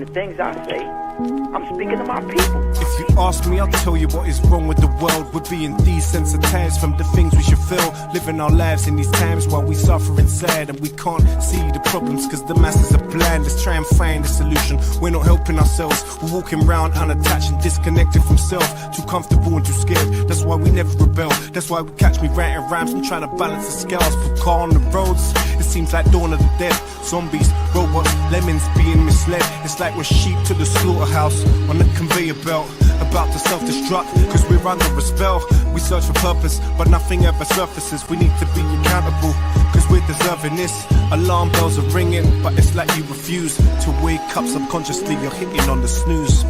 things I say, I'm speaking to my people. If you ask me, I'll tell you what is wrong with the world. We're being desensitized from the things we should feel. Living our lives in these times while we suffer inside, and we can't see the problems because the masses are blind. Let's try and find a solution. We're not helping ourselves. We're walking around unattached and disconnected from self. Too comfortable and too scared. That's why we never rebel. That's why we catch me writing rhymes and trying to balance the scales. Put car on the roads. It seems like dawn of the dead. Zombies, robots, lemons being misled. It's like we're sheep to the slaughterhouse on the conveyor belt, about to self-destruct, cause we're under a spell. We search for purpose, but nothing ever surfaces. We need to be accountable, cause we're deserving this. Alarm bells are ringing, but it's like you refuse to wake up. Subconsciously you're hitting on the snooze.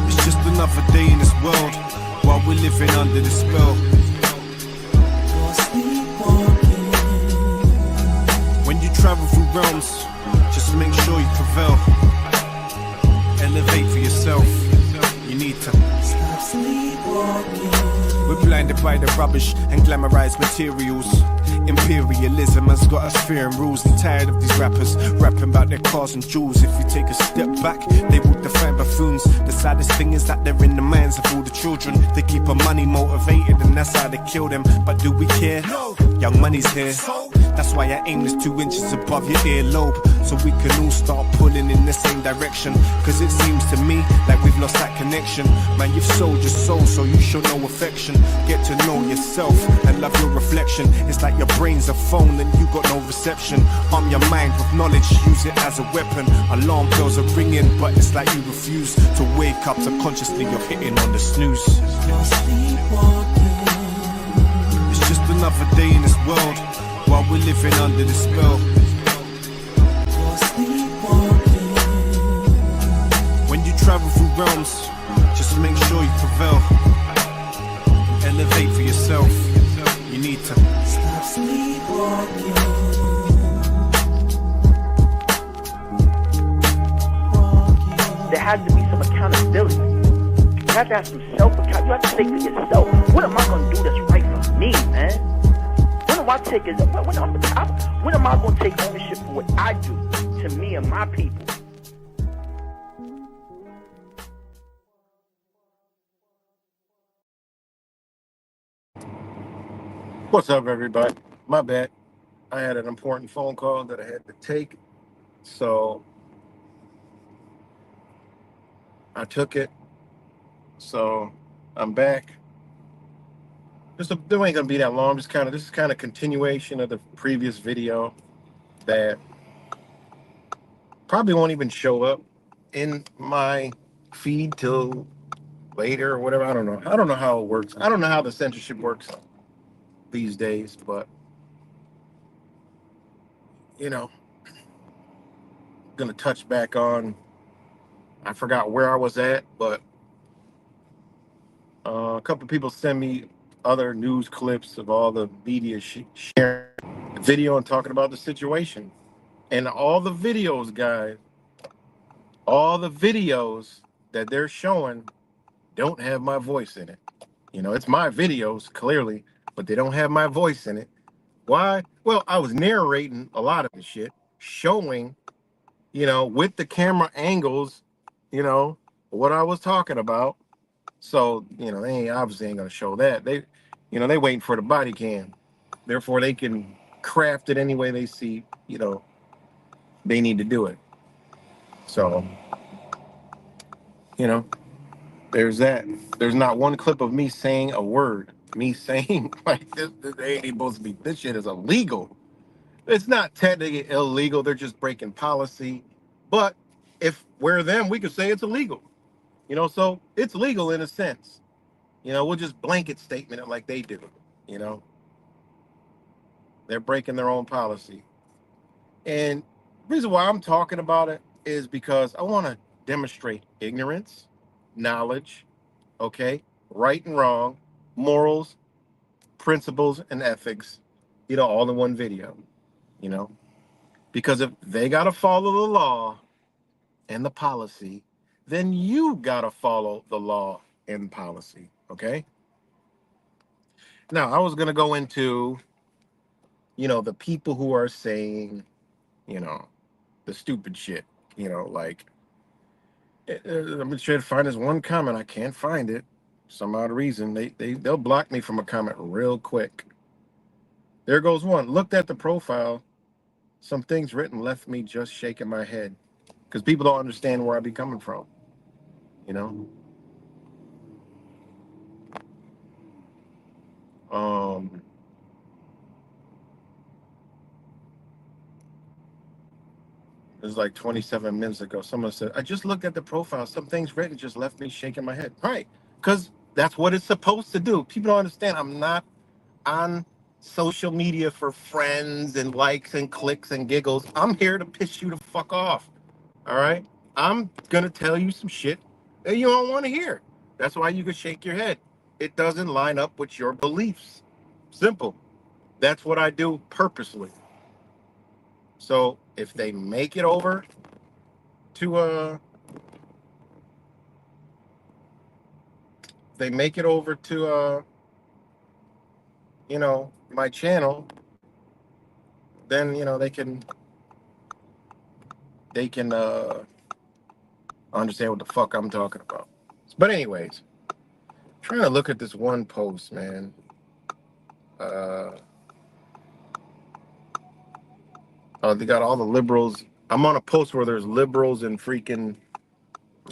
It's just another day in this world, while we're living under the spell. When you travel through realms, just make sure you prevail. Elevate for yourself. You need to stop sleepwalking. We're blinded by the rubbish and glamorized materials. Imperialism has got us fearing rules. I'm tired of these rappers rapping about their cars and jewels. If you take a step back, they would define buffoons. The saddest thing is that they're in the minds of all the children. They keep our money motivated and that's how they kill them. But do we care? No. Young money's here. That's why our aim is 2 inches above your earlobe, so we can all start pulling in the same direction. Cause it seems to me like we've lost that connection. Man, you've sold your soul, so you show no affection. Get to know yourself and love your reflection. It's like your brain's a phone and you got no reception. Arm your mind with knowledge, use it as a weapon. Alarm bells are ringing, but it's like you refuse to wake up. Subconsciously you're hitting on the snooze. It's just another day in this world, while we're living under the spell. When you travel through realms, just make sure you prevail. Elevate for yourself. You need to stop sleepwalking. There has to be some accountability. You have to have some self-account. You have to say for yourself, what am I going to do that's right for me, man? When am I going to take ownership for what I do to me and my people? What's up, everybody? My bad. I had an important phone call that I had to take, so I took it. So I'm back. There ain't gonna be that long. This is kind of continuation of the previous video that probably won't even show up in my feed till later or whatever. I don't know. I don't know how it works. I don't know how the censorship works these days, but you know, gonna touch back on. I forgot where I was at, but a couple of people send me other news clips of all the media sharing video and talking about the situation. And all the videos, guys, all the videos that they're showing don't have my voice in it. You know, it's my videos, clearly, but they don't have my voice in it. Why? Well, I was narrating a lot of the shit, showing, you know, with the camera angles, you know, what I was talking about. So, you know, they obviously ain't gonna show that. They waiting for the body cam. Therefore, they can craft it any way they see, you know, they need to do it. So, you know, there's that. There's not one clip of me saying a word. Me saying, like, this ain't supposed to be, this shit is illegal. It's not technically illegal. They're just breaking policy. But if we're them, we could say it's illegal. You know, so it's legal in a sense. You know, we'll just blanket statement it like they do. You know, they're breaking their own policy. And the reason why I'm talking about it is because I want to demonstrate ignorance, knowledge, okay, right and wrong, morals, principles, and ethics, you know, all in one video, you know, because if they got to follow the law and the policy, then you got to follow the law and policy, okay? Now, I was going to go into, you know, the people who are saying, you know, the stupid shit. You know, like I'm gonna try to find this one comment. I can't find it. Some odd reason they'll block me from a comment real quick. There goes one. Looked at the profile. Some things written left me just shaking my head because people don't understand where I be coming from. You know. Um. It was like 27 minutes ago. Someone said, I just looked at the profile. Some things written just left me shaking my head. Right. Because that's what it's supposed to do. People don't understand. I'm not on social media for friends and likes and clicks and giggles. I'm here to piss you the fuck off. All right. I'm going to tell you some shit that you don't want to hear. That's why you can shake your head. It doesn't line up with your beliefs. Simple. That's what I do purposely. So if they make it over to they make it over to you know, my channel, then you know they can understand what the fuck I'm talking about. But anyways, trying to look at this one post, man. Uh they got all the liberals. I'm on a post where there's liberals and freaking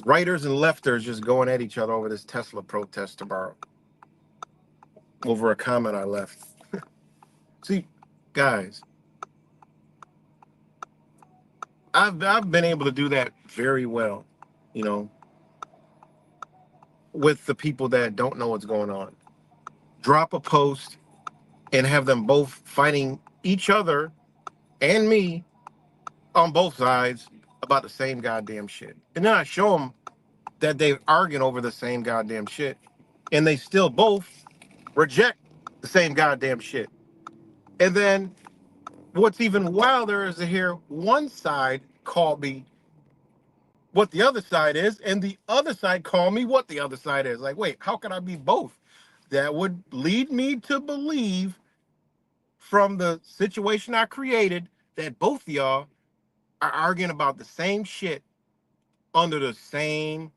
writers and lefters just going at each other over this Tesla protest tomorrow. Over a comment I left. See, guys, I've been able to do that very well, you know, with the people that don't know what's going on. Drop a post and have them both fighting each other and me on both sides about the same goddamn shit. And then I show them that they're arguing over the same goddamn shit, and they still both reject the same goddamn shit. And then what's even wilder is to hear one side call me what the other side is, and the other side call me what the other side is. Like, wait, how can I be both? That would lead me to believe from the situation I created that both of y'all are arguing about the same shit under the same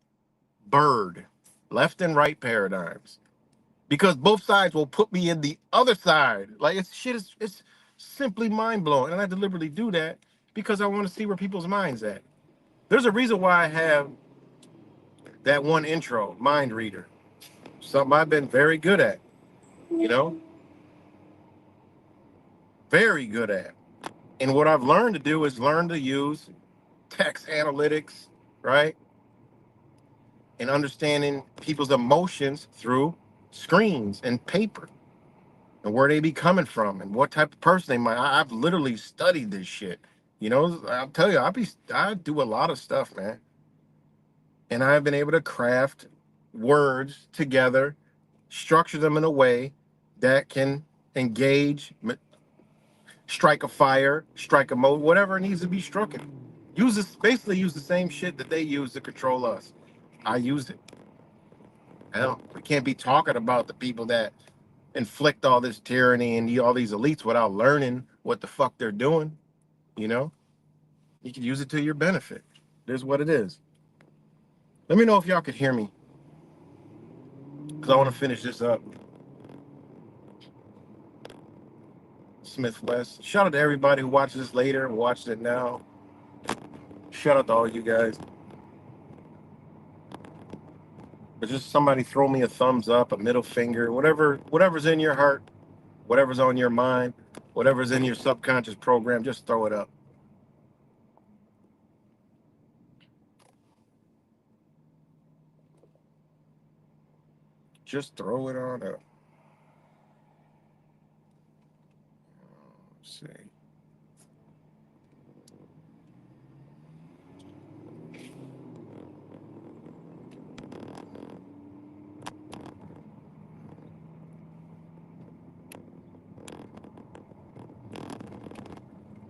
bird, left and right paradigms. Because both sides will put me in the other side. Like it's simply mind blowing. And I deliberately do that because I want to see where people's minds at. There's a reason why I have that one intro, Mind Reader. Something I've been very good at, you know? Very good at. And what I've learned to do is learn to use text analytics, right? And understanding people's emotions through screens and paper and where they be coming from and what type of person they might. I've literally studied this shit. You know, I'll tell you, I do a lot of stuff, man. And I've been able to craft words together, structure them in a way that can engage, strike a fire, strike a mode, whatever needs to be struck. Basically use the same shit that they use to control us. I used it. We can't be talking about the people that inflict all this tyranny and all these elites without learning what the fuck they're doing. You know, you can use it to your benefit. There's what it is. Let me know if y'all could hear me, because I want to finish this up. Smith West. Shout out to everybody who watches this later and watches it now. Shout out to all you guys. But just somebody throw me a thumbs up, a middle finger, whatever's in your heart, whatever's on your mind, whatever's in your subconscious program, just throw it up. Just throw it on up. Let's see.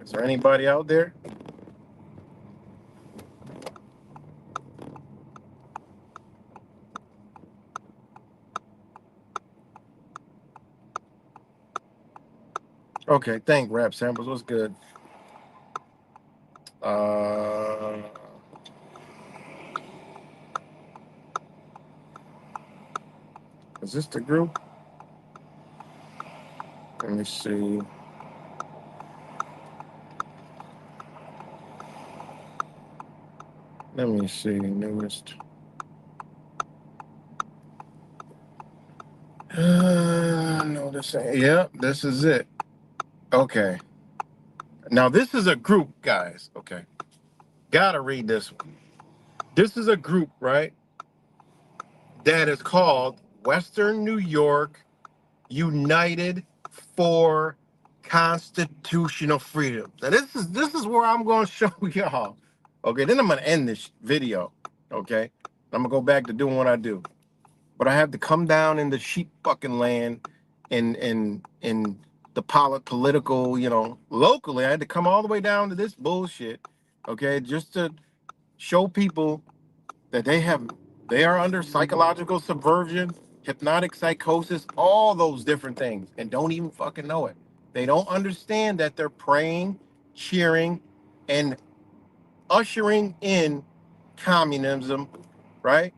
Is there anybody out there? Okay, thank Rap Samples. What's good? Uh, is this the group? Let me see. Let me see. Newest. No, this ain't. Yep, this is it. Okay. Now this is a group, guys. Okay. Gotta read this one. This is a group, right? That is called Western New York United for Constitutional Freedom. Now this is where I'm gonna show y'all. Okay, then I'm gonna end this video. Okay. I'm gonna go back to doing what I do. But I have to come down in the sheep fucking land in the political, locally. I had to come all the way down to this bullshit, okay, just to show people that they are under psychological subversion, hypnotic psychosis, all those different things, and don't even fucking know it. They don't understand that they're praying, cheering, and ushering in communism, right?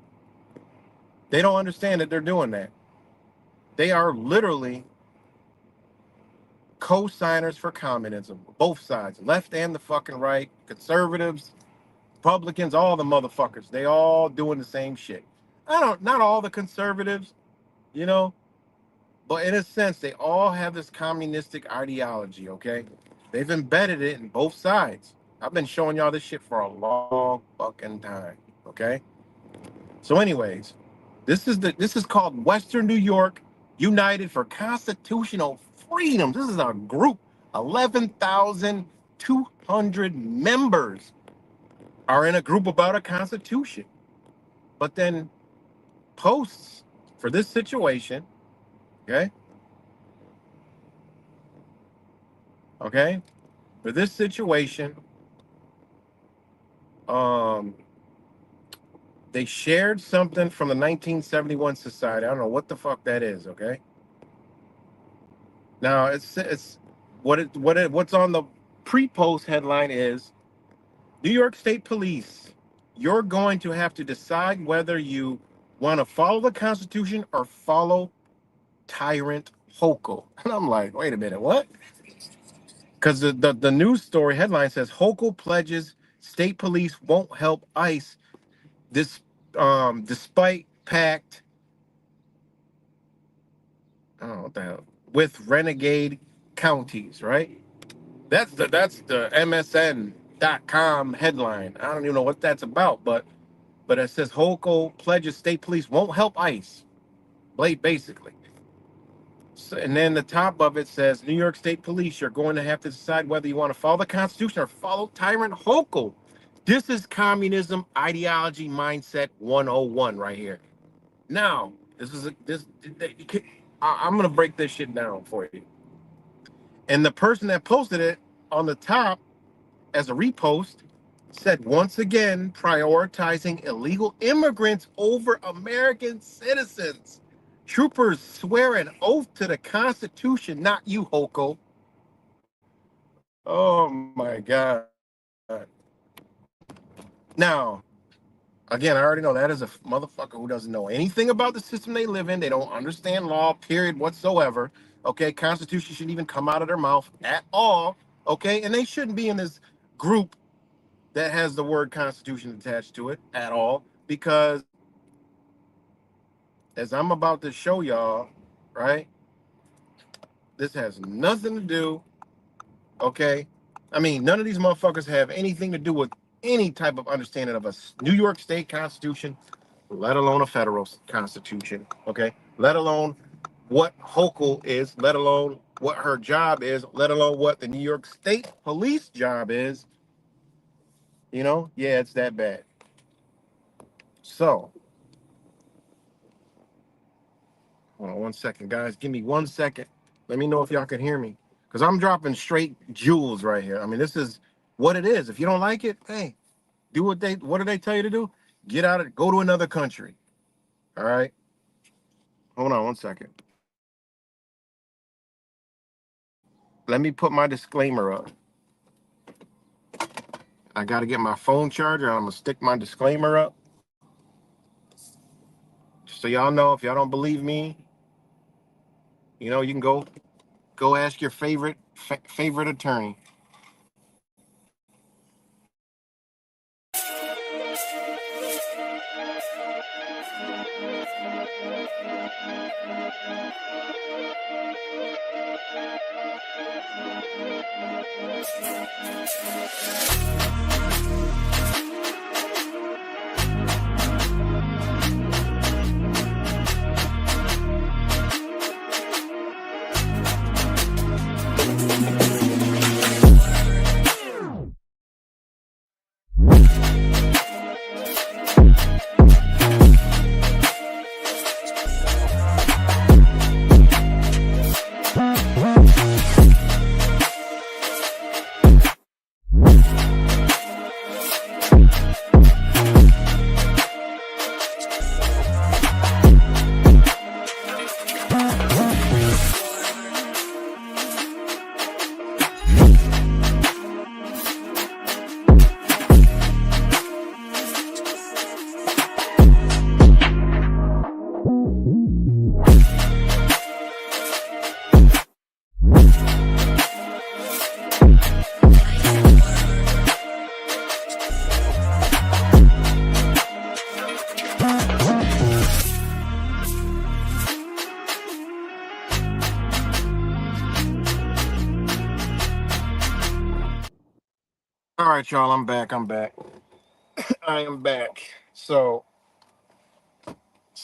They don't understand that they're doing that. They are literally co-signers for communism, both sides, left and the fucking right, conservatives, Republicans, all the motherfuckers. They all doing the same shit. Not all the conservatives, you know, but in a sense, they all have this communistic ideology, okay? They've embedded it in both sides. I've been showing y'all this shit for a long fucking time, okay? So anyways, this is called Western New York United for Constitutional Freedom. This is a group. 11,200 members are in a group about a constitution. But then posts for this situation, okay? Okay? For this situation, um, they shared something from the 1971 Society. I don't know what the fuck that is, okay? Now it's what's on the pre-post headline is New York State Police. You're going to have to decide whether you want to follow the Constitution or follow tyrant Hochul. And I'm like, wait a minute, what? Because the news story headline says Hochul pledges state police won't help ICE this despite pact. Oh, what the hell? With renegade counties, right? That's the MSN.com headline. I don't even know what that's about, but it says Hochul pledges state police won't help ICE. Basically. So, and then the top of it says New York State Police, you're going to have to decide whether you want to follow the Constitution or follow tyrant Hochul. This is communism ideology mindset 101 right here. Now, I'm gonna break this shit down for you. And the person that posted it on the top as a repost said, once again, prioritizing illegal immigrants over American citizens. Troopers swear an oath to the Constitution, not you, Hochul. Oh my God. Now, again, I already know that is a motherfucker who doesn't know anything about the system they live in. They don't understand law, period, whatsoever. Okay, Constitution shouldn't even come out of their mouth at all. Okay, and they shouldn't be in this group that has the word Constitution attached to it at all, because as I'm about to show y'all, right, this has nothing to do, okay? I mean, none of these motherfuckers have anything to do with any type of understanding of a New York State Constitution, let alone a federal Constitution, okay? Let alone what Hochul is, let alone what her job is, let alone what the New York State Police job is. You know, yeah, it's that bad. So, hold on one second, guys. Give me 1 second. Let me know if y'all can hear me. Because I'm dropping straight jewels right here. I mean, this is what it is. If you don't like it, hey, do what do they tell you to do? Get out of it, go to another country. All right. Hold on 1 second. Let me put my disclaimer up. I got to get my phone charger. I'm going to stick my disclaimer up. So y'all know, if y'all don't believe me, you know, you can go ask your favorite attorney. All right, y'all, I'm back. I am back. So,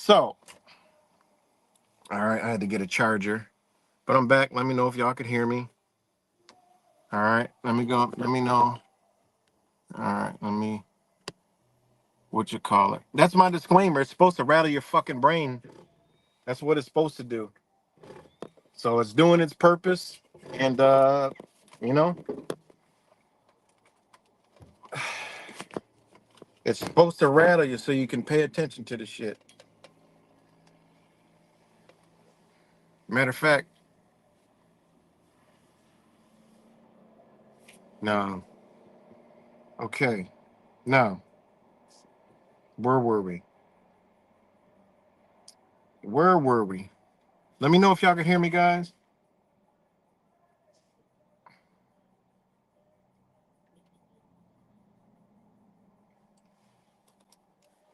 all right, I had to get a charger, but I'm back. Let me know if y'all could hear me. All right, let me go. Let me know. All right, what you call it? That's my disclaimer. It's supposed to rattle your fucking brain. That's what it's supposed to do. So it's doing its purpose, and you know, it's supposed to rattle you so you can pay attention to the shit. Matter of fact, no. Okay, now where were we? Where were we? Let me know if y'all can hear me, guys.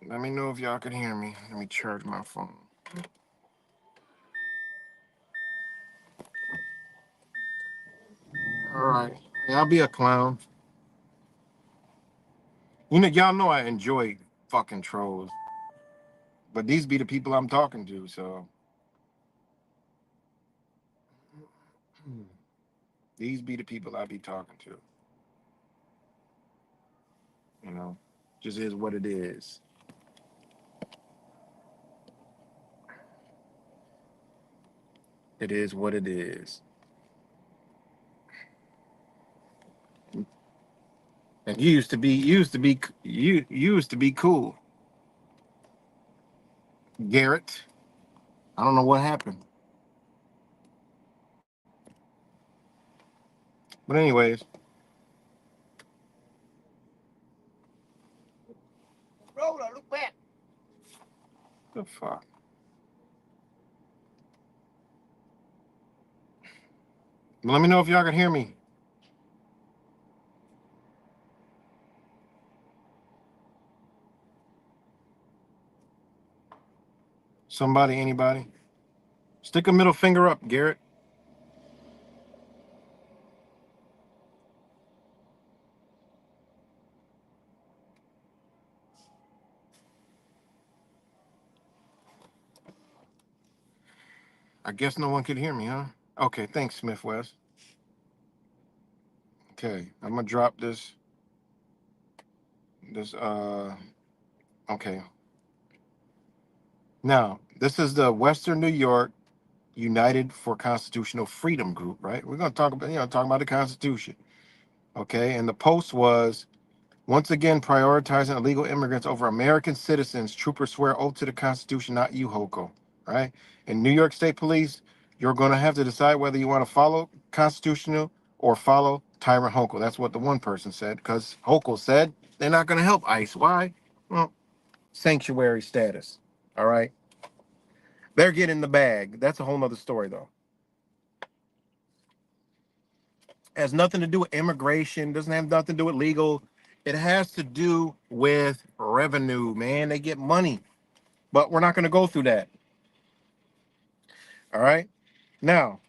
Let me know if y'all can hear me. Let me charge my phone. All right. Yeah, I'll be a clown. You know, y'all know I enjoy fucking trolls, but these be the people I'm talking to. So these be the people I be talking to. You know, just is what it is. It is what it is. And you used to be cool, Garrett. I don't know what happened, but anyways, Rhoda, look back. The fuck. Let me know if y'all can hear me. Somebody, anybody? Stick a middle finger up, Garrett. I guess no one could hear me, huh? Okay, thanks, Smith West. Okay, I'm gonna drop this. Okay. Now, this is the Western New York United for Constitutional Freedom group, right? We're gonna talk about, talking about the Constitution. Okay, and the post was, once again prioritizing illegal immigrants over American citizens. Troopers swear oath to the Constitution, not you, Hoko. Right? In New York State Police, you're going to have to decide whether you want to follow constitutional or follow Tyrant Hochul. That's what the one person said, because Hochul said they're not going to help ICE. Why? Well, sanctuary status. All right. They're getting the bag. That's a whole nother story, though. It has nothing to do with immigration. Doesn't have nothing to do with legal. It has to do with revenue, man. They get money. But we're not going to go through that. All right. Now,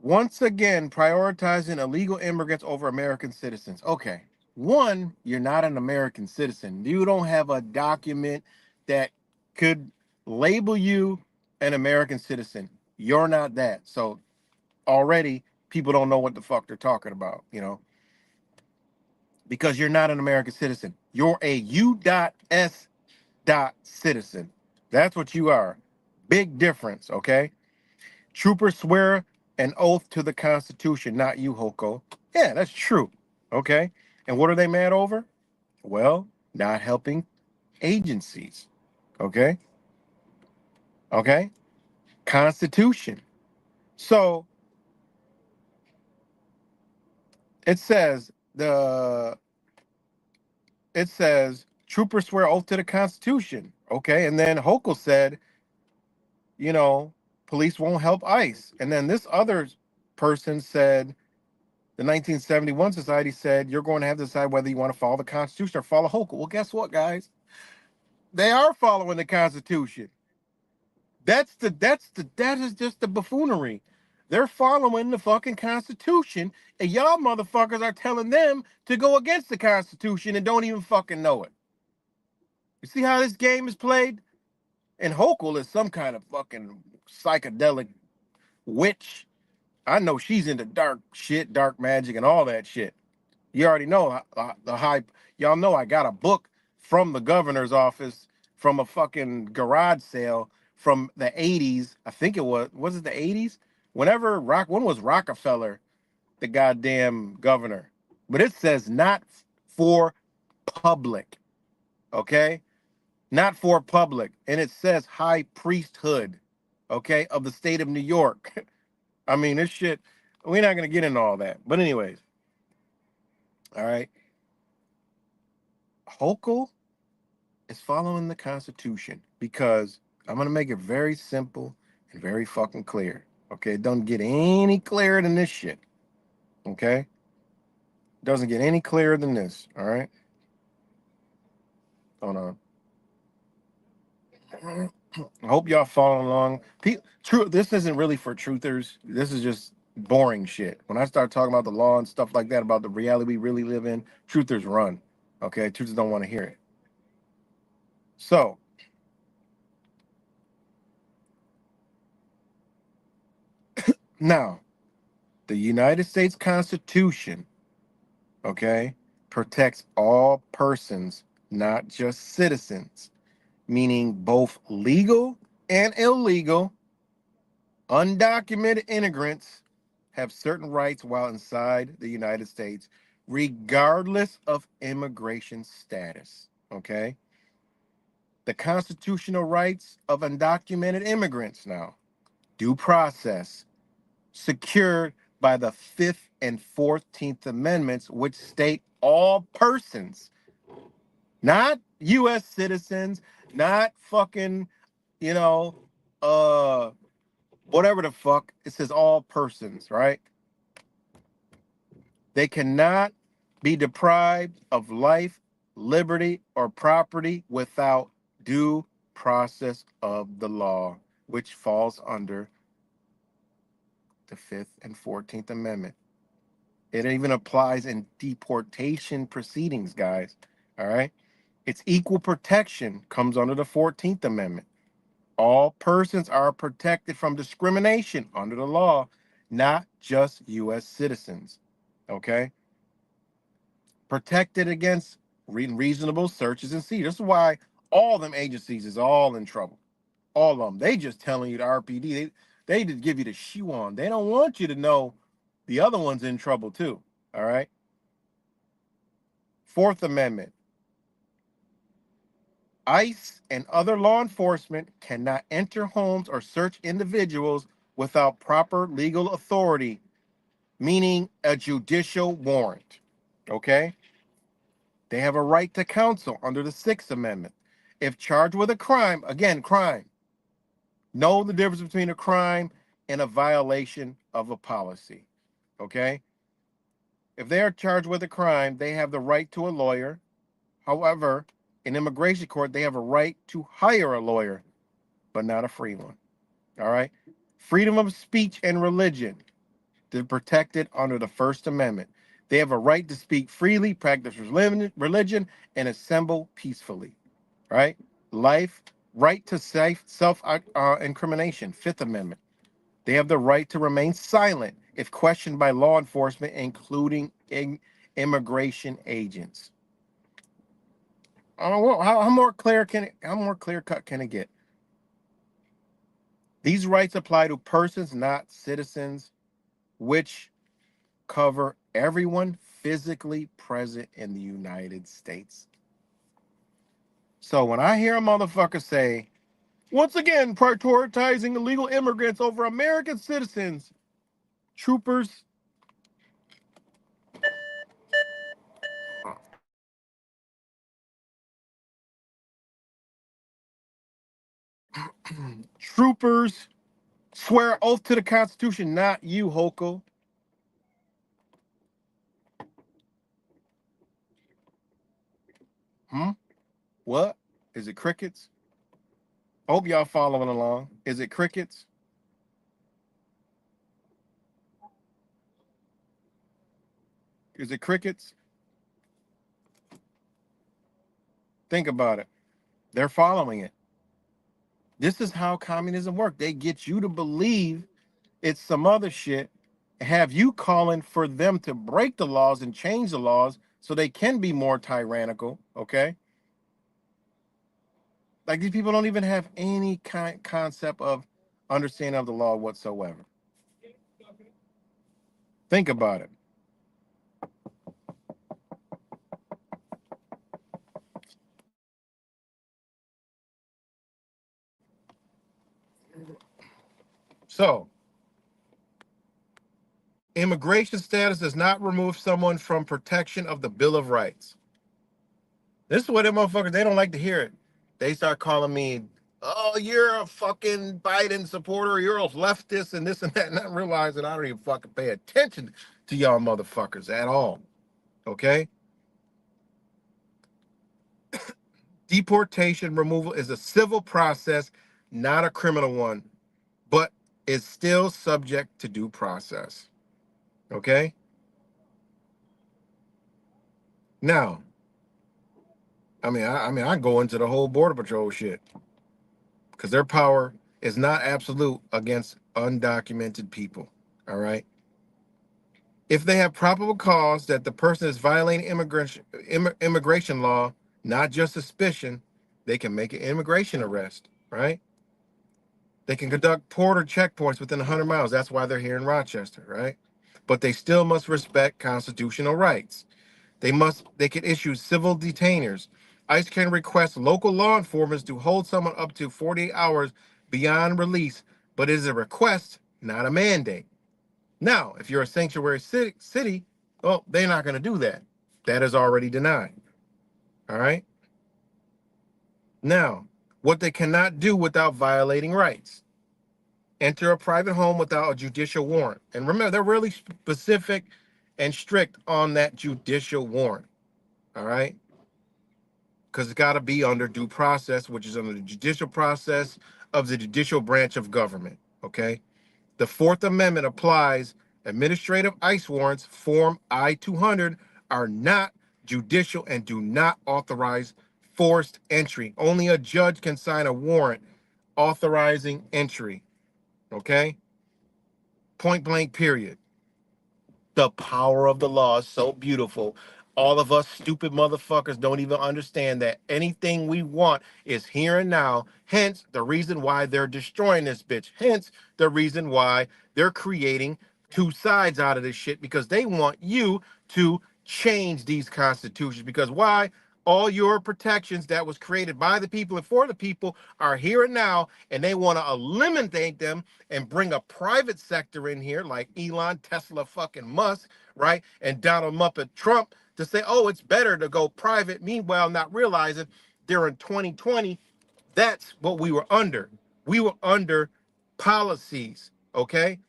once again, prioritizing illegal immigrants over American citizens. Okay. One, you're not an American citizen. You don't have a document that could label you an American citizen. You're not that. So already people don't know what the fuck they're talking about, because you're not an American citizen. You're a U.S. citizen. That's what you are. Big difference, okay? Troopers swear an oath to the Constitution, not you, Hoko. Yeah, that's true. Okay. And what are they mad over? Well, not helping agencies. Okay. Okay. Constitution. So it says troopers swear oath to the Constitution. Okay. And then Hochul said, police won't help ICE. And then this other person said, the 1971 Society said, you're going to have to decide whether you want to follow the Constitution or follow Hochul. Well, guess what, guys? They are following the Constitution. That is just the buffoonery. They're following the fucking Constitution, and y'all motherfuckers are telling them to go against the Constitution and don't even fucking know it. You see how this game is played? And Hochul is some kind of fucking psychedelic witch. I know she's into dark shit, dark magic, and all that shit. You already know the hype. Y'all know I got a book from the governor's office from a fucking garage sale from the 80s. I think it was it the 80s? When was Rockefeller the goddamn governor? But it says not for public, okay? Not for public. And it says high priesthood, okay, of the state of New York. I mean, this shit, we're not going to get into all that. But anyways, all right. Hochul is following the Constitution because I'm going to make it very simple and very fucking clear. Okay? It doesn't get any clearer than this shit. Okay? Doesn't get any clearer than this. All right? Hold on. I hope y'all following along. This isn't really for truthers. This is just boring shit. When I start talking about the law and stuff like that, about the reality we really live in, truthers run. Okay? Truthers don't want to hear it. So, now, the United States Constitution, okay, protects all persons, not just citizens, meaning both legal and illegal, undocumented immigrants have certain rights while inside the United States, regardless of immigration status, okay? The constitutional rights of undocumented immigrants now, due process, secured by the 5th and 14th Amendments, which state all persons, not U.S. citizens, not fucking, whatever the fuck. It says all persons, right? They cannot be deprived of life, liberty, or property without due process of the law, which falls under the 5th and 14th Amendment. It even applies in deportation proceedings, guys. All right? It's equal protection comes under the 14th Amendment. All persons are protected from discrimination under the law, not just U.S. citizens. Okay? Protected against reasonable searches and seizures. This is why all them agencies is all in trouble. All of them. They just telling you the RPD. They just give you the shoe on. They don't want you to know the other one's in trouble too. All right. 4th Amendment. ICE and other law enforcement cannot enter homes or search individuals without proper legal authority. meaning a judicial warrant. Okay? They have a right to counsel under the Sixth Amendment. If charged with a crime, again, crime, know the difference between a crime and a violation of a policy. Okay? If they are charged with a crime, they have the right to a lawyer. However, in immigration court, they have a right to hire a lawyer, but not a free one. All right? Freedom of speech and religion. They're protected under the First Amendment. They have a right to speak freely, practice religion, and assemble peacefully. Right? Life, right to self-incrimination, Fifth Amendment. They have the right to remain silent if questioned by law enforcement, including immigration agents. How more clear cut can it get? These rights apply to persons, not citizens, which cover everyone physically present in the United States. So when I hear a motherfucker say, once again, prioritizing illegal immigrants over American citizens, troopers, troopers swear oath to the Constitution, not you, Hoko. Hmm? What? Is it crickets? Hope y'all following along. Is it crickets? Is it crickets? Think about it. They're following it. This is how communism works. They get you to believe it's some other shit, have you calling for them to break the laws and change the laws so they can be more tyrannical, okay? Like these people don't even have any concept of understanding of the law whatsoever. Think about it. So, immigration status does not remove someone from protection of the Bill of Rights. This is what them motherfuckers, they don't like to hear it. They start calling me, oh, you're a fucking Biden supporter, you're a leftist and this and that, not realizing I don't even fucking pay attention to y'all motherfuckers at all. Okay? Deportation removal is a civil process, not a criminal one, but is still subject to due process. Okay? Now, I go into the whole border patrol shit because their power is not absolute against undocumented people. All right. If they have probable cause that the person is violating immigration law, not just suspicion, they can make an immigration arrest. Right. They can conduct border checkpoints within 100 miles. That's why they're here in Rochester. Right. But they still must respect constitutional rights. They can issue civil detainers. ICE can request local law enforcement to hold someone up to 48 hours beyond release, but it is a request, not a mandate. Now, if you're a sanctuary city, well, they're not going to do that. That is already denied. All right. Now, what they cannot do without violating rights: enter a private home without a judicial warrant. And remember, they're really specific and strict on that judicial warrant. All right. Because it's got to be under due process, which is under the judicial process of the judicial branch of government. Okay. The Fourth Amendment applies. Administrative ICE warrants, Form I-200, are not judicial and do not authorize forced entry. Only a judge can sign a warrant authorizing entry. Okay? Point blank, period. The power of the law is so beautiful. All of us stupid motherfuckers don't even understand that anything we want is here and now. Hence, the reason why they're destroying this bitch. Hence, the reason why they're creating two sides out of this shit, because they want you to change these constitutions. Because why? All your protections that was created by the people and for the people are here and now, and they want to eliminate them and bring a private sector in here like Elon, Tesla, fucking Musk, right? And Donald Muppet Trump to say, oh, it's better to go private. Meanwhile, not realizing during 2020, that's what we were under. We were under policies, okay?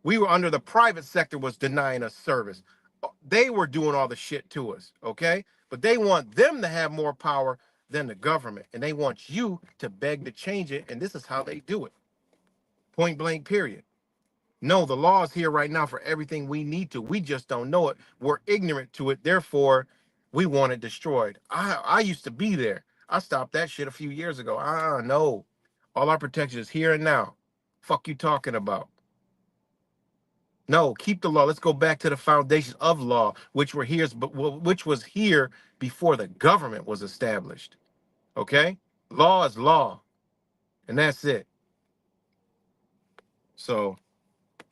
We were under the private sector was denying us service. They were doing all the shit to us, okay? But they want them to have more power than the government, and they want you to beg to change it, and this is how they do it. Point blank, period. No, the law is here right now for everything we need to. We just don't know it. We're ignorant to it. Therefore, we want it destroyed. I used to be there. I stopped that shit a few years ago. No. All our protection is here and now. Fuck you talking about? No, keep the law. Let's go back to the foundation of law, which were here, but which was here before the government was established. Okay? Law is law. And that's it. So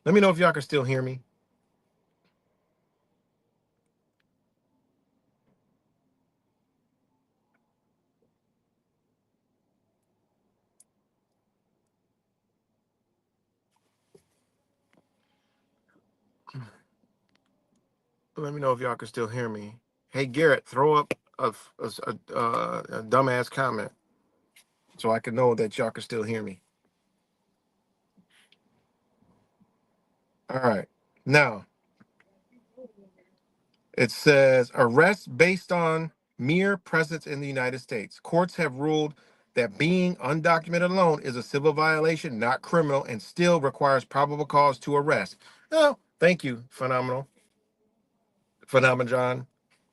let me know if y'all can still hear me. Let me know if y'all can still hear me. Hey, Garrett, throw up a dumbass comment so I can know that y'all can still hear me. All right. Now, it says arrest based on mere presence in the United States. Courts have ruled that being undocumented alone is a civil violation, not criminal, and still requires probable cause to arrest. Oh, thank you. Phenomenon.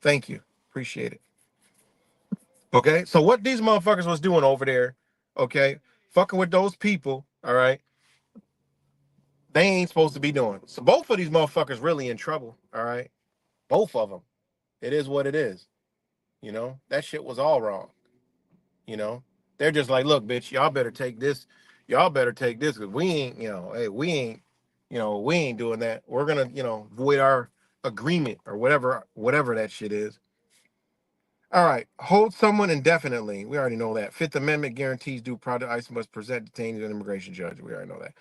Thank you. Appreciate it. Okay, so what these motherfuckers was doing over there, okay, fucking with those people, all right, they ain't supposed to be doing. So both of these motherfuckers really in trouble, all right, both of them. It is what it is, you know. That shit was all wrong, you know. They're just like, look, bitch, y'all better take this, because we ain't, hey, we ain't doing that. We're gonna, void our agreement or whatever that shit is. All right, hold someone indefinitely. We already know that. Fifth Amendment guarantees due process. ICE must present detainees to an immigration judge. We already know that.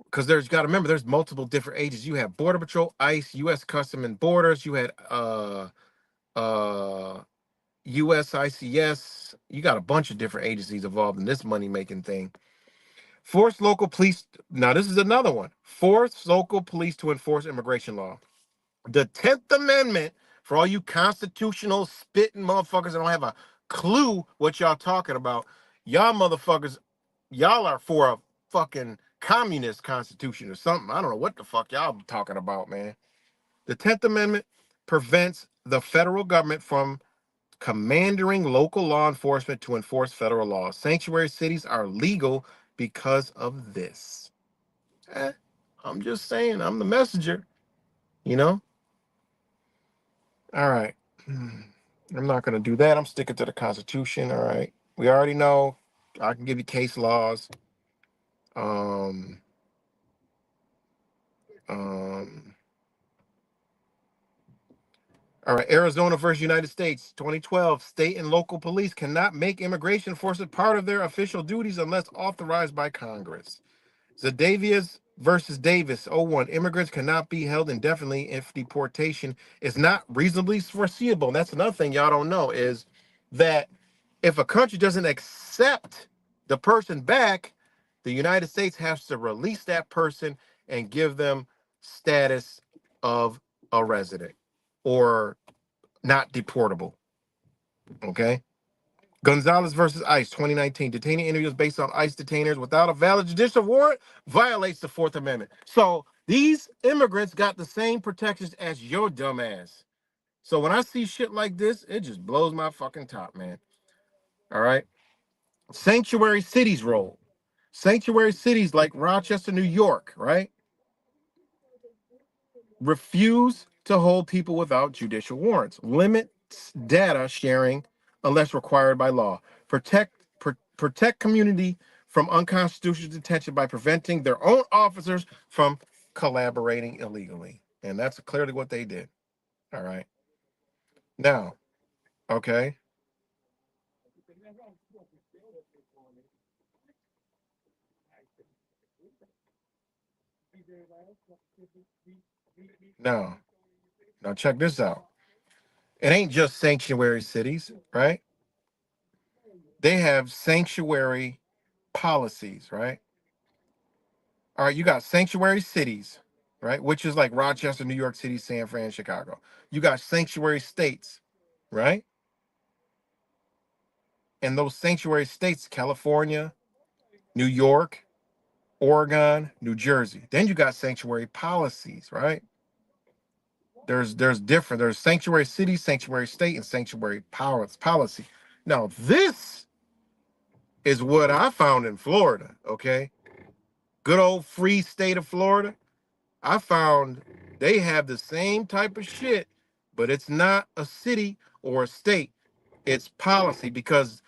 Because there's got to remember, there's multiple different agencies. You have Border Patrol, ICE, U.S. Custom and Borders. You had USICS. You got a bunch of different agencies involved in this money making thing. Force local police. Now this is another one. Force local police to enforce immigration law. The 10th Amendment, for all you constitutional spitting motherfuckers that don't have a clue what y'all talking about, y'all motherfuckers, y'all are for a fucking communist constitution or something. I don't know what the fuck y'all talking about, man. The 10th Amendment prevents the federal government from commanding local law enforcement to enforce federal laws. Sanctuary cities are legal because of this. I'm just saying, I'm the messenger, you know? All right. I'm not going to do that. I'm sticking to the Constitution. All right. We already know. I can give you case laws. Um, um, all right. Arizona versus United States, 2012. State and local police cannot make immigration enforcement part of their official duties unless authorized by Congress. Zadavias versus Davis, 01. Immigrants cannot be held indefinitely if deportation is not reasonably foreseeable. And that's another thing y'all don't know is that if a country doesn't accept the person back, the United States has to release that person and give them status of a resident or not deportable. Okay. Gonzalez versus ICE, 2019. Detaining interviews based on ICE detainers without a valid judicial warrant violates the Fourth Amendment. So these immigrants got the same protections as your dumbass. So when I see shit like this, it just blows my fucking top, man. All right. Sanctuary cities role. Sanctuary cities like Rochester, New York, right? Refuse to hold people without judicial warrants. Limits data sharing unless required by law. Protect community from unconstitutional detention by preventing their own officers from collaborating illegally. And that's clearly what they did. All right. Now, okay. Now, now check this out. It ain't just sanctuary cities, right? They have sanctuary policies, right? All right, you got sanctuary cities, right? Which is like Rochester, New York City, San Fran, Chicago. You got sanctuary states, right? And those sanctuary states, California, New York, Oregon, New Jersey. Then you got sanctuary policies, right? There's different. There's sanctuary city, sanctuary state, and sanctuary powers policy. Now, this is what I found in Florida, okay? Good old free state of Florida. I found they have the same type of shit, but it's not a city or a state. It's policy because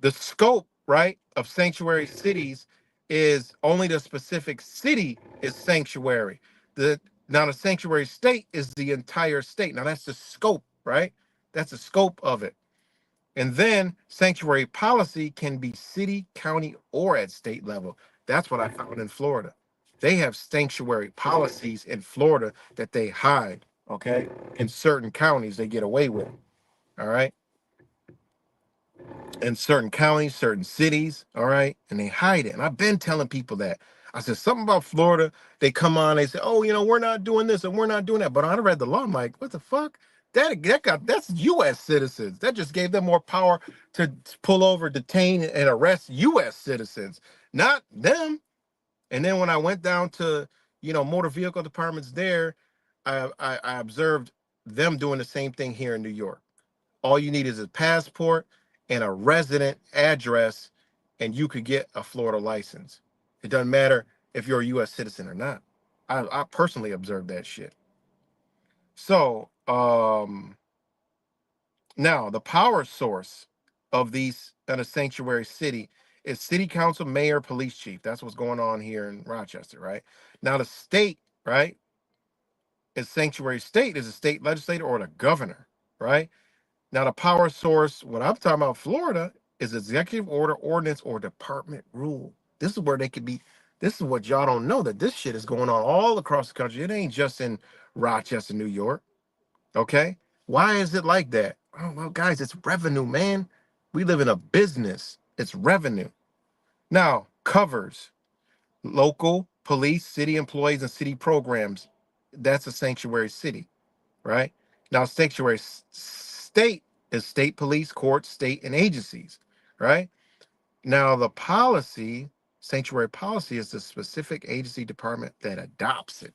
the scope, right, of sanctuary cities is only the specific city is sanctuary. The Now the sanctuary state is the entire state. Now that's the scope, right? That's the scope of it. And then sanctuary policy can be city, county, or at state level. That's what I found in Florida. They have sanctuary policies in Florida that they hide, okay? In certain counties, they get away with, all right? In certain counties, certain cities, all right? And they hide it. And I've been telling people that. I said, something about Florida, they come on, they say, oh, we're not doing this and we're not doing that. But I read the law, I'm like, what the fuck? That's U.S. citizens. That just gave them more power to pull over, detain, and arrest U.S. citizens, not them. And then when I went down to, motor vehicle departments there, I observed them doing the same thing here in New York. All you need is a passport and a resident address, and you could get a Florida license. It doesn't matter if you're a U.S. citizen or not. I personally observed that shit. So, now the power source of these in a sanctuary city is city council, mayor, police chief. That's what's going on here in Rochester, right? Now the state, right, is sanctuary state is a state legislator or the governor, right? Now, the power source, what I'm talking about, Florida, is executive order, ordinance, or department rule. This is where they could be. This is what y'all don't know, that this shit is going on all across the country. It ain't just in Rochester, New York. Okay? Why is it like that? Oh, well, guys, it's revenue, man. We live in a business, it's revenue. Now, covers local police, city employees, and city programs. That's a sanctuary city, right? Now, sanctuary state is state police, courts, state, and agencies, right? Now, the policy, sanctuary policy, is the specific agency department that adopts it.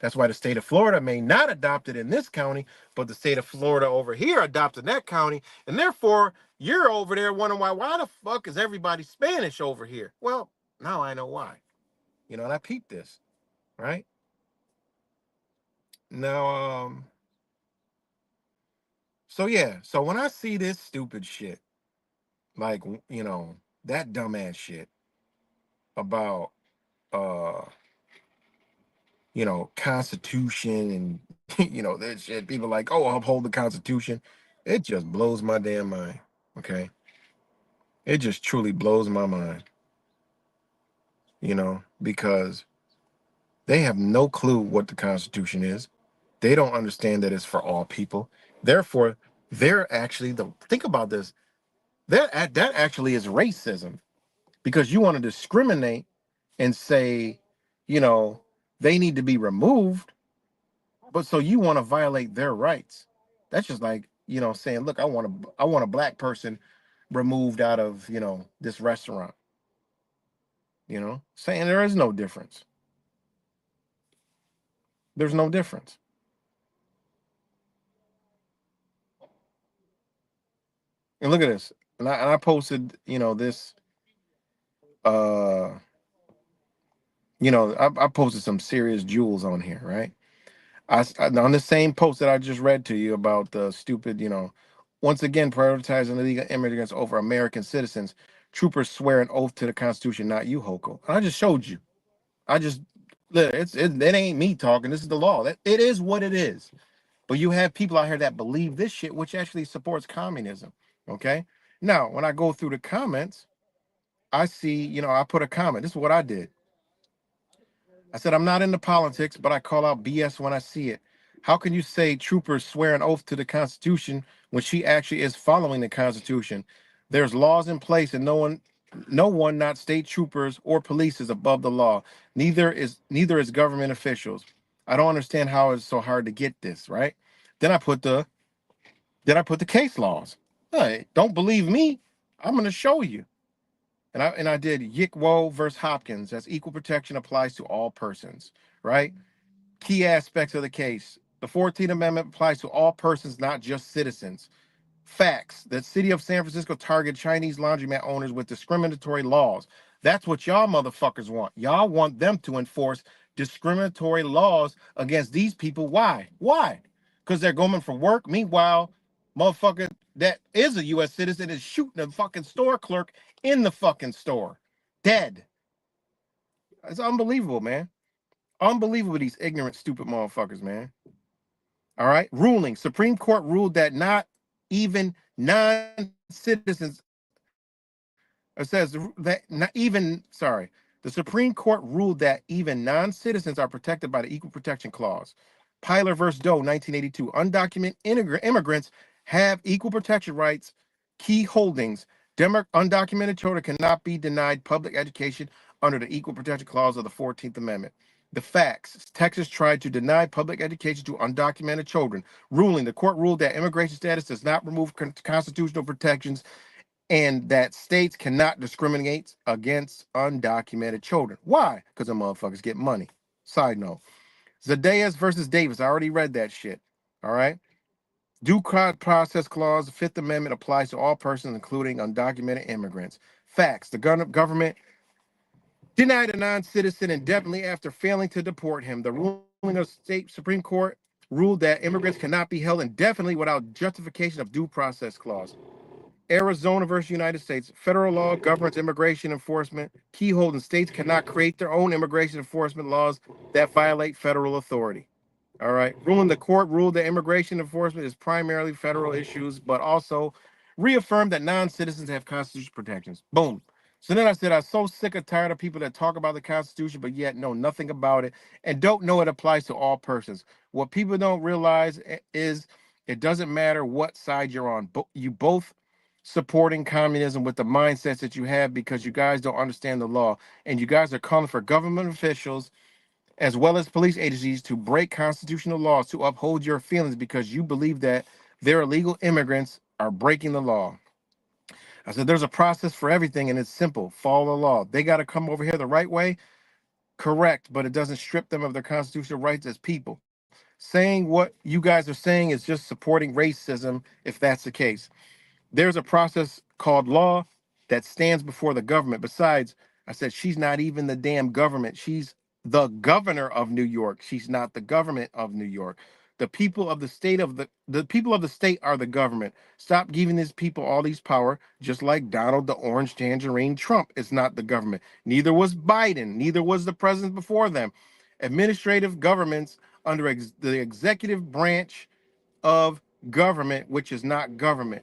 That's why the state of Florida may not adopt it in this county, but the state of Florida over here adopted that county, and therefore you're over there wondering why the fuck is everybody Spanish over here? Well, now I know why. And I peeped this, right? Now, so yeah, so when I see this stupid shit, like that dumbass shit about uh constitution and that shit, people like, oh, uphold the constitution. It just blows my damn mind. Okay, it just truly blows my mind, because they have no clue what the constitution is. They don't understand that it's for all people. Therefore, they're actually the think about this, that actually is racism, because you want to discriminate and say, you know, they need to be removed, but so you want to violate their rights. That's just like, saying, look, I want a black person removed out of, this restaurant, saying there is no difference. There's no difference. And look at this. And I posted, this uh I posted some serious jewels on here, right? On the same post that I just read to you about the stupid, once again prioritizing illegal immigrants over American citizens. Troopers swear an oath to the Constitution, not you, Hoko. I just showed you. I just look. It ain't me talking. This is the law. That it is what it is. But you have people out here that believe this shit, which actually supports communism. Okay. Now, when I go through the comments, I see, I put a comment. This is what I did. I said, I'm not into politics, but I call out BS when I see it. How can you say troopers swear an oath to the Constitution when she actually is following the Constitution? There's laws in place, and no one, not state troopers or police, is above the law. Neither is government officials. I don't understand how it's so hard to get this, right? Then I put the case laws. Hey, don't believe me? I'm gonna show you. And I did Yickwo versus Hopkins, as equal protection applies to all persons, right? Key aspects of the case. The 14th Amendment applies to all persons, not just citizens. Facts. The city of San Francisco targeted Chinese laundromat owners with discriminatory laws. That's what y'all motherfuckers want. Y'all want them to enforce discriminatory laws against these people. Why? Why? Because they're going for work. Meanwhile, motherfucker that is a U.S. citizen is shooting a fucking store clerk in the fucking store. Dead. It's unbelievable, man. Unbelievable, these ignorant, stupid motherfuckers, man. All right. Ruling. Supreme Court ruled that not even non-citizens, it says that not even, sorry, the Supreme Court ruled that even non-citizens are protected by the Equal Protection Clause. Pyler versus Doe, 1982. Undocumented immigrants have equal protection rights. Key holdings. Undocumented children cannot be denied public education under the Equal Protection Clause of the 14th Amendment. The facts. Texas tried to deny public education to undocumented children. Ruling. The court ruled that immigration status does not remove constitutional protections and that states cannot discriminate against undocumented children. Why? Because the motherfuckers get money. Side note. Zayas versus Davis. I already read that shit. All right. Due process clause, the Fifth Amendment applies to all persons, including undocumented immigrants. Facts. The government denied a non-citizen indefinitely after failing to deport him. The ruling of state Supreme Court ruled that immigrants cannot be held indefinitely without justification of due process clause. Arizona versus United States. Federal law governs immigration enforcement. Key holding states cannot create their own immigration enforcement laws that violate federal authority. All right. Ruling, the court ruled that immigration enforcement is primarily federal issues, but also reaffirmed that non-citizens have constitutional protections. Boom. So then I said, I'm so sick and tired of people that talk about the Constitution, but yet know nothing about it and don't know it applies to all persons. What people don't realize is it doesn't matter what side you're on. You both supporting communism with the mindsets that you have because you guys don't understand the law. And you guys are calling for government officials as well as police agencies to break constitutional laws to uphold your feelings because you believe that their illegal immigrants are breaking the law. I said, there's a process for everything, and it's simple. Follow the law. They got to come over here the right way, correct, but it doesn't strip them of their constitutional rights as people. Saying what you guys are saying is just supporting racism if that's the case. There's a process called law that stands before the government. Besides, I said, she's not even the damn government. She's the governor of New York. She's not the government of New York. The people of the state the people of the state are the government. Stop giving these people all these power, just like Donald the Orange Tangerine Trump is not the government. Neither was Biden. Neither was the president before them. Administrative governments under the executive branch of government, which is not government.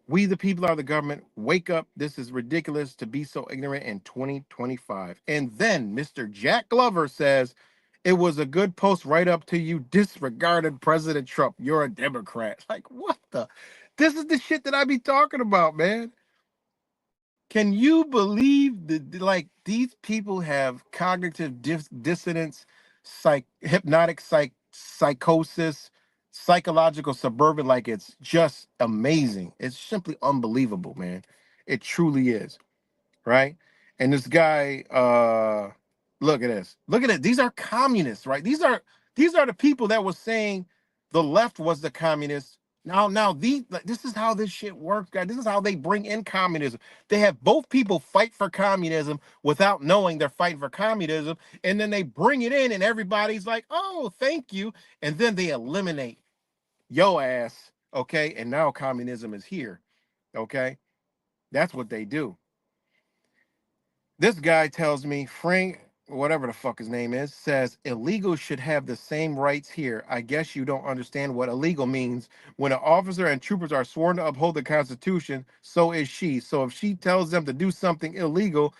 We, the people, are the government. Wake up. This is ridiculous to be so ignorant in 2025. And then Mr. Jack Glover says, it was a good post right up to you disregarded President Trump. You're a Democrat. Like, what the? This is the shit that I be talking about, man. Can you believe that, like, these people have cognitive dissonance, hypnotic psychosis, psychological suburban? Like, it's just amazing. It's simply unbelievable, man. It truly is, right? And this guy, look at this. Look at it. These are communists, right? These are the people that was saying the left was the communists. Now this is how this shit works, guys. This is how they bring in communism. They have both people fight for communism without knowing they're fighting for communism, and then they bring it in, and everybody's like, "Oh, thank you," and then they eliminate yo ass. Okay, and now communism is here. Okay, that's what they do. This guy tells me, Frank, whatever the fuck his name is, says illegals should have the same rights here. I guess you don't understand what illegal means. When an officer and troopers are sworn to uphold the Constitution, so is she. So if she tells them to do something illegal,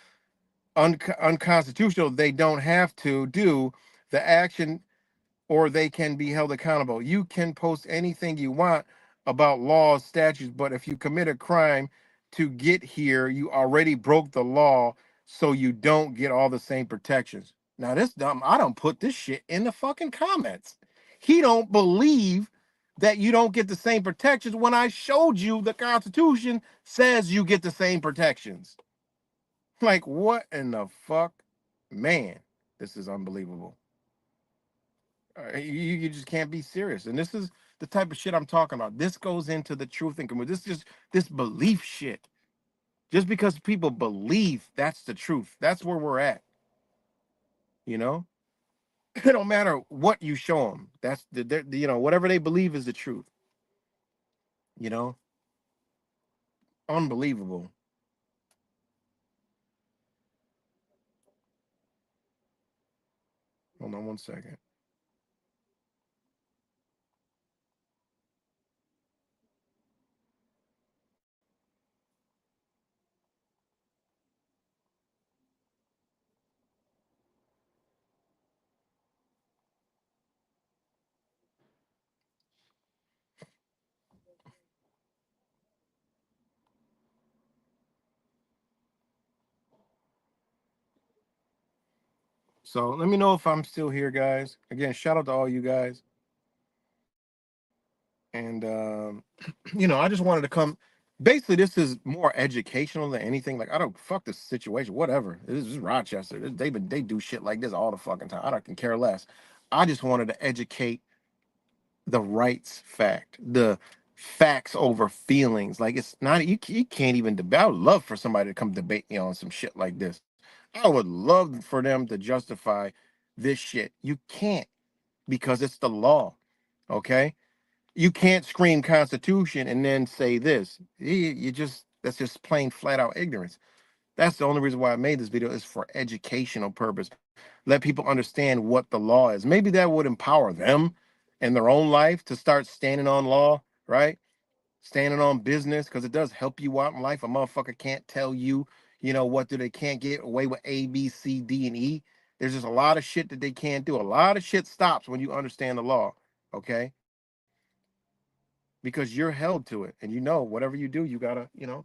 unconstitutional, they don't have to do the action or they can be held accountable. You can post anything you want about laws, statutes, but if you commit a crime to get here, you already broke the law, so you don't get all the same protections. Now this dumb, I don't put this shit in the fucking comments. He don't believe that you don't get the same protections when I showed you the Constitution says you get the same protections. Like what in the fuck? Man, this is unbelievable. You just can't be serious. And this is the type of shit I'm talking about. This goes into the truth and this is this belief shit. Just because people believe that's the truth, that's where we're at. You know, it don't matter what you show them. That's you know, whatever they believe is the truth. You know, unbelievable. Hold on one second. So let me know if I'm still here, guys. Again, shout out to all you guys. And you know, I just wanted to come. Basically, this is more educational than anything. Like, I don't fuck this situation, whatever. This is Rochester. They do shit like this all the fucking time. I don't care less. I just wanted to educate the rights fact, the facts over feelings. Like, it's not you can't even debate. I would love for somebody to come debate me on some shit like this. I would love for them to justify this shit. You can't, because it's the law. Okay, you can't scream Constitution and then say this. You just, that's just plain flat out ignorance. That's the only reason why I made this video, is for educational purpose. Let people understand what the law is. Maybe that would empower them in their own life to start standing on law, right? Standing on business, because it does help you out in life. A motherfucker can't tell you, you know, what do they can't get away with A, B, C, D, and E. There's just a lot of shit that they can't do. A lot of shit stops when you understand the law, okay? Because you're held to it, and you know whatever you do, you gotta, you know,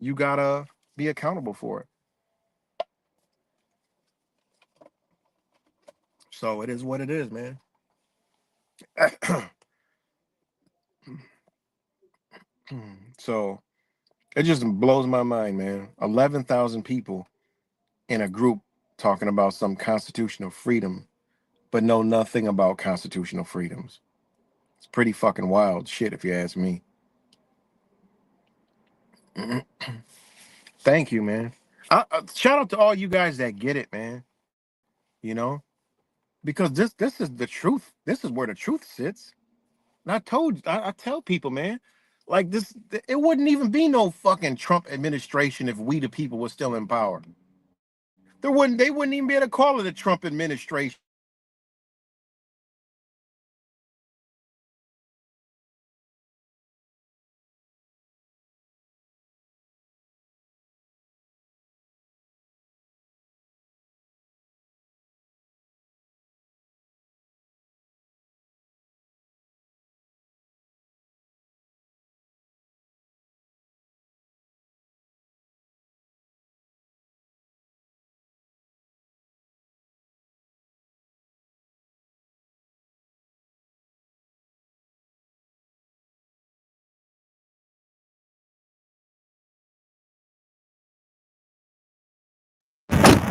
you gotta be accountable for it. So it is what it is, man. So it just blows my mind, man. 11,000 people in a group talking about some constitutional freedom, but know nothing about constitutional freedoms. It's pretty fucking wild shit, if you ask me. Thank you, man. Shout out to all you guys that get it, man. You know, because this is the truth. This is where the truth sits. And I tell people, man, like this, it wouldn't even be no fucking Trump administration if we the people were still in power. They wouldn't even be able to call it a Trump administration.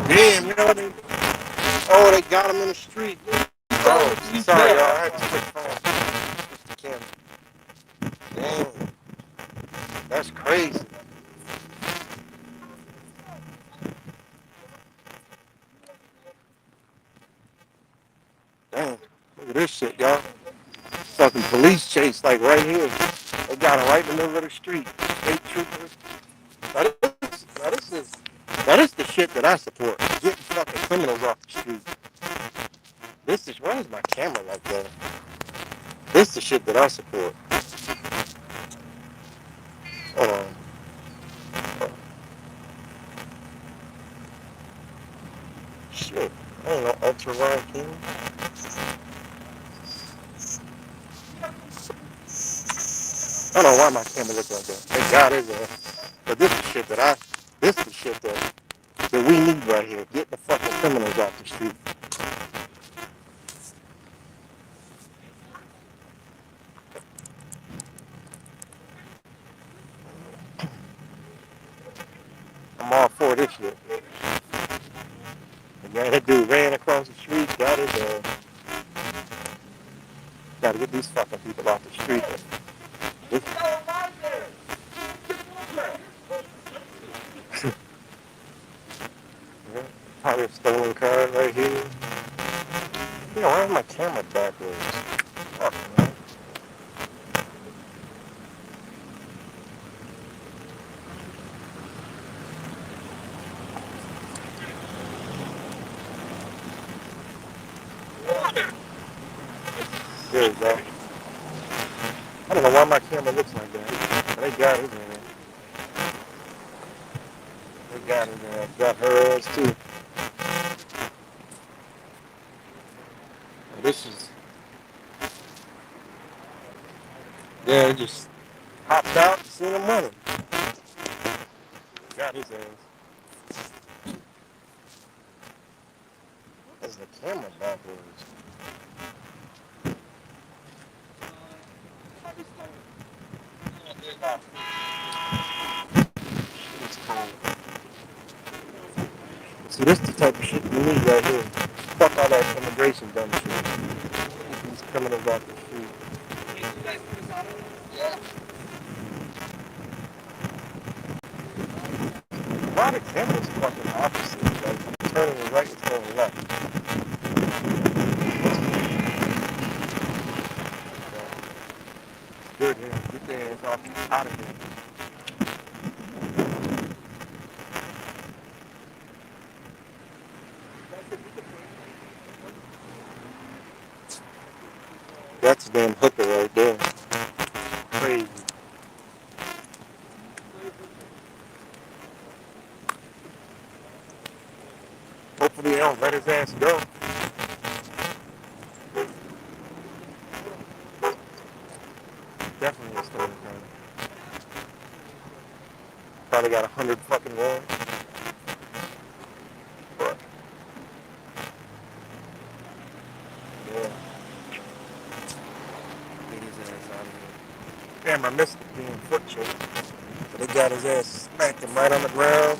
Damn, you know they, oh, they got him in the street. Oh, sorry, y'all. I had to switch phones. Just the camera. Damn, that's crazy. Damn, look at this shit, y'all. Fucking police chase, like right here. They got him right in the middle of the street. State troopers. Now this is Now this is the shit that I support. Getting fucking criminals off the street. This is, why is my camera like that? This is the shit that I support. Hold on. Shit. I don't know, ultra wide camera. I don't know why my camera looks like that. Thank God it's there. But this is shit that we need right here. Get the fucking criminals off the street. I'm all for this shit. Man, that dude ran across the street, got his gotta get these fucking people off the street. This, probably a stolen car right here. You know, why is my camera backwards? Fuck, man. There we go. I don't know why my camera looks like that. But they got it in there. They got it in there. Got hers too. And this is, yeah, it just hopped out and seen him running. Got his ass. That's the camera backwards. It's cold. See, this is the type of shit we need right here. Fuck all that immigration dumb shit. These criminals off the street. Why the cameras fucking opposite? Like, turning right and turning left. Good, man. Get their ass off out of here. That's a damn hooker right there. Crazy. Hopefully they don't let his ass go. Definitely a stolen car. Probably got 100 fucking warrants. But, yeah. Get his ass out of here. Damn, I missed the damn foot chase. But they got his ass, smacked him right on the ground.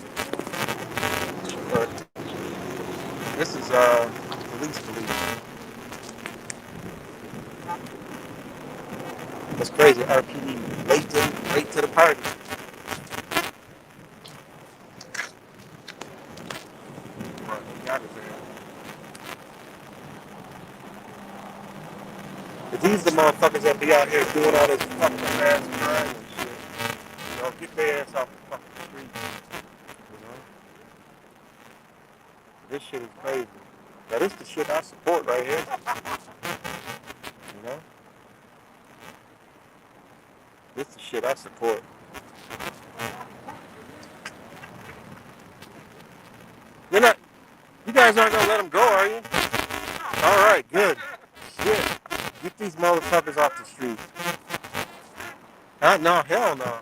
But this is police. That's crazy. RPD late to the party. But they got his ass. But these the motherfuckers that be out here doing all this fucking fast crime and shit. You know, get their ass off the fucking street. You know? This shit is crazy. Now this the shit I support right here. You know? This the shit I support. You guys aren't gonna let them go, are you? Alright, good. Shit. Get these motherfuckers off the street. No, hell no.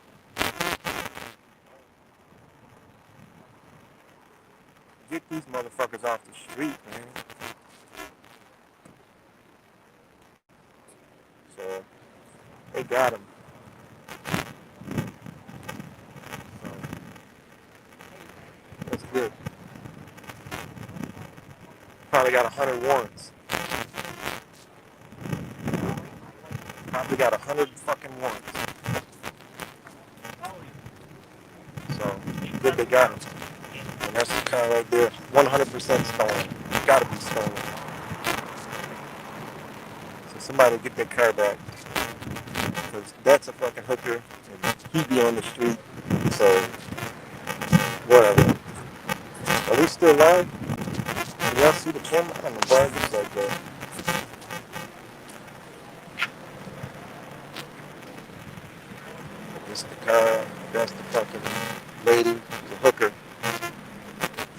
Get these motherfuckers off the street, man. So, they got him. So, that's good. Probably got 100 warrants. Probably got 100 fucking warrants. So, good they got him. And that's the car right there. 100% stolen. Gotta be stolen. So somebody get that car back. Because that's a fucking hooker. And he be on the street. So, whatever. still live? Can y'all see the camera? I don't know why it looks like that. This the car. That's the fucking lady. She's a hooker.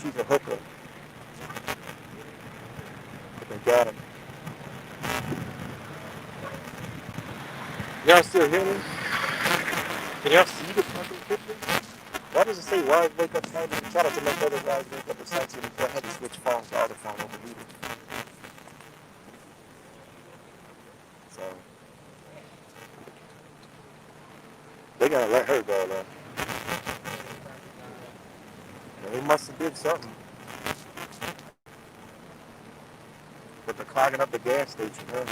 She's a hooker. They got him. Y'all still hear me? Can y'all see the fucking picture? Why does it say wives wake up sensitive? Shout out to my brother, wives wake up sensitive before I had to switch phones to other phone over meeting. So they gotta let her go though. And they must have did something. But they're clogging up the gas station, huh?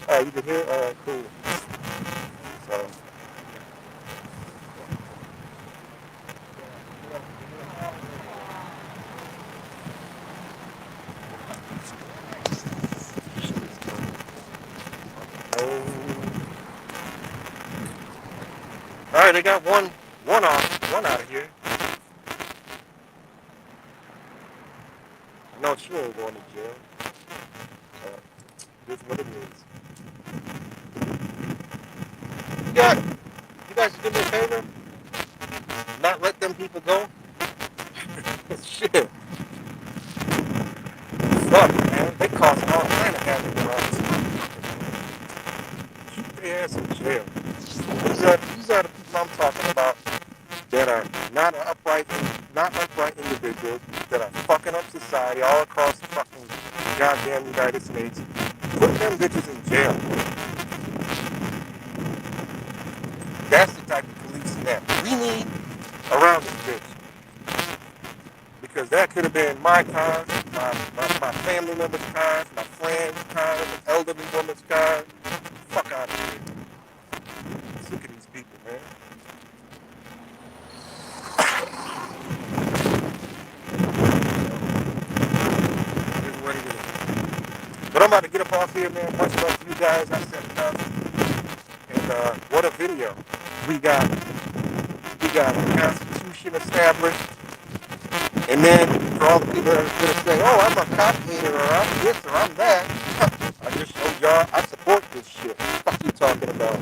Oh, you can hear? Alright, cool. So alright, they got one out of here. No, she ain't going to jail. This is what it is. You guys do me a favor? Not let them people go? Shit. Fuck, man. They causing all kind of havoc around. Keep their ass in jail. These are the people I'm talking about that are not upright individuals that are fucking up society all across the fucking goddamn United States. Put them bitches in jail. That's the type of policing that we need around this bitch. Because that could have been my cars, my family members' cars, my friends' cars, an elderly woman's car. Fuck out of here. Sick of these people, man. Here's what it is. But I'm about to get up off here, man. Much love to you guys. I said enough. And what a video. We got a constitution established. And then for all the people that are going to say, oh, I'm a cop hater, or I'm this, or I'm that, I just showed y'all I support this shit. What the fuck you talking about?